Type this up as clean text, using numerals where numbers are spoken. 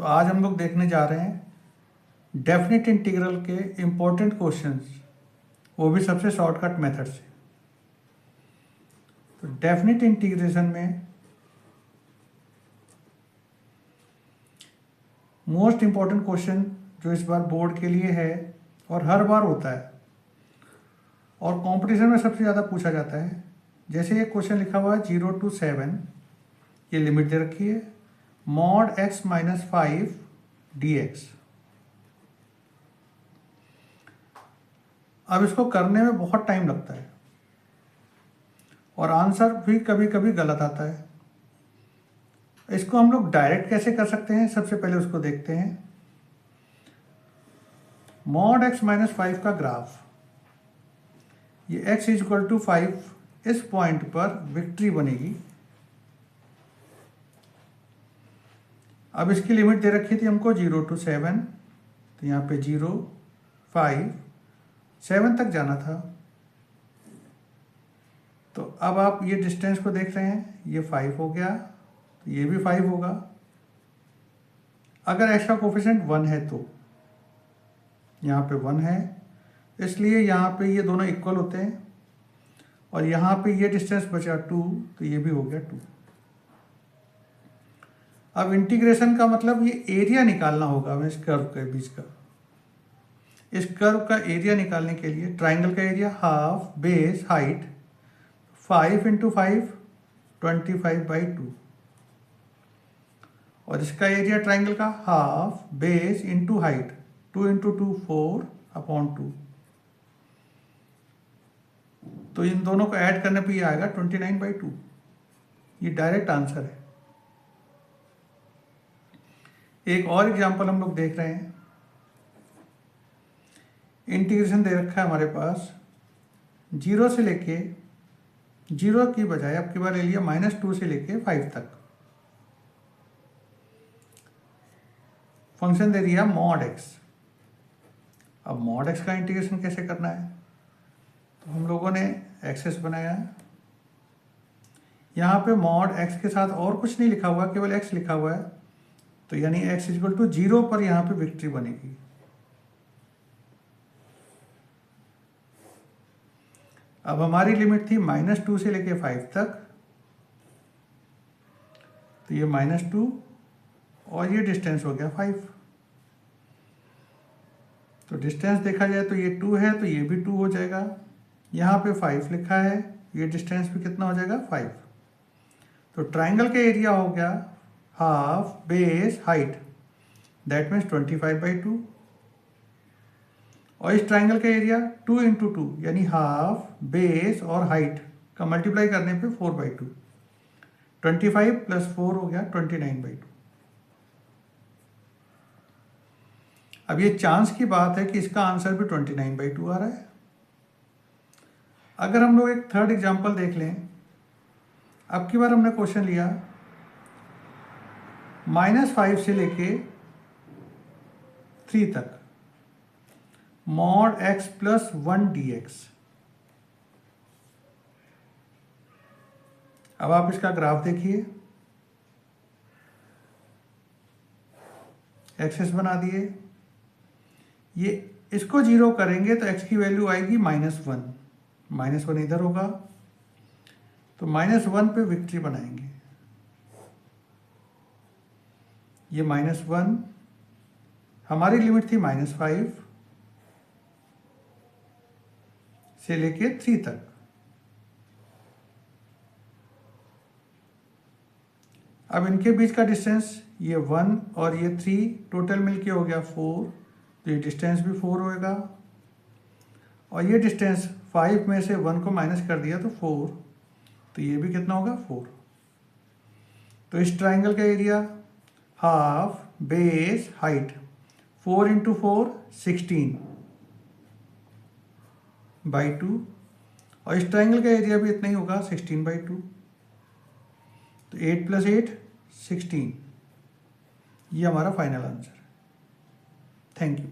तो आज हम लोग देखने जा रहे हैं डेफिनेट इंटीग्रल के इम्पोर्टेंट क्वेश्चंस, वो भी सबसे शॉर्टकट मेथड से। तो डेफिनेट इंटीग्रेशन में मोस्ट इम्पॉर्टेंट क्वेश्चन जो इस बार बोर्ड के लिए है और हर बार होता है और कंपटीशन में सबसे ज़्यादा पूछा जाता है, जैसे ये क्वेश्चन लिखा हुआ है 0 to 7, ये लिमिट दे रखी है mod x - 5 dx। अब इसको करने में बहुत टाइम लगता है और आंसर भी कभी कभी गलत आता है। इसको हम लोग डायरेक्ट कैसे कर सकते हैं, सबसे पहले उसको देखते हैं। mod x - 5 का ग्राफ, ये x = 5 इस पॉइंट पर विक्ट्री बनेगी। अब इसकी लिमिट दे रखी थी हमको 0 to 7, तो यहाँ पे 0, 5, 7 तक जाना था। तो अब आप ये डिस्टेंस को देख रहे हैं, ये 5 हो गया, तो ये भी 5 होगा। अगर x का कोफिशिएंट 1 है तो यहाँ पे 1 है, इसलिए यहाँ पे ये दोनों इक्वल होते हैं और यहाँ पे ये डिस्टेंस बचा 2, तो ये भी हो गया 2। अब इंटीग्रेशन का मतलब ये एरिया निकालना होगा हमें इस कर्व के बीच का। इस कर्व का एरिया निकालने के लिए ट्राइंगल का एरिया हाफ बेस हाइट 5 × 5 25/2 और इसका एरिया ट्राइंगल का हाफ बेस इंटू हाइट 2 × 2 4/2। तो इन दोनों को ऐड करने पे ये आएगा 29/2। ये डायरेक्ट आंसर है। एक और एग्जांपल हम लोग देख रहे हैं। इंटीग्रेशन दे रखा है हमारे पास 0 से लेके 0 की बजाय अब की बार ले लिया -2 से लेके 5 तक। फंक्शन दे दिया mod x। अब mod x का इंटीग्रेशन कैसे करना है, तो हम लोगों ने एक्सेस बनाया है। यहाँ पे mod x के साथ और कुछ नहीं लिखा हुआ, केवल x लिखा हुआ है, तो यानी x = 0 पर यहाँ पे विक्ट्री बनेगी। अब हमारी लिमिट थी -2 से लेके 5 तक, तो ये -2 और ये डिस्टेंस हो गया 5। तो डिस्टेंस देखा जाए तो ये 2 है, तो ये भी 2 हो जाएगा। यहाँ पे 5 लिखा है, ये डिस्टेंस भी कितना हो जाएगा 5। तो ट्राइंगल का एरिया हो गया half base height, that means 25/2 और इस ट्राइंगल का एरिया 2 × 2 यानी हाफ बेस और हाइट का मल्टीप्लाई करने पे 4/2। 25 + 4 हो गया 29/2। अब ये चांस की बात है कि इसका आंसर भी 29/2 आ रहा है। अगर हम लोग एक थर्ड एग्जांपल देख लें, अब की बार हमने क्वेश्चन लिया -5 से लेके 3 तक mod x + 1 dx। अब आप इसका ग्राफ देखिए, एक्सेस बना दिए। ये इसको 0 करेंगे तो x की वैल्यू आएगी -1, -1 इधर होगा, तो -1 पे विक्ट्री बनाएंगे। ये -1, हमारी लिमिट थी -5 से लेके 3 तक। अब इनके बीच का डिस्टेंस ये 1 और ये 3 टोटल मिलके हो गया 4, तो ये डिस्टेंस भी 4 होएगा और ये डिस्टेंस 5 में से 1 को माइनस कर दिया तो 4, तो ये भी कितना होगा 4। तो इस ट्राइंगल का एरिया हाफ बेस हाइट 4 × 4 16/2 और इस ट्राइंगल का एरिया भी इतना ही होगा 16/2, तो 8 + 8 16। ये हमारा फाइनल आंसर है। Thank you.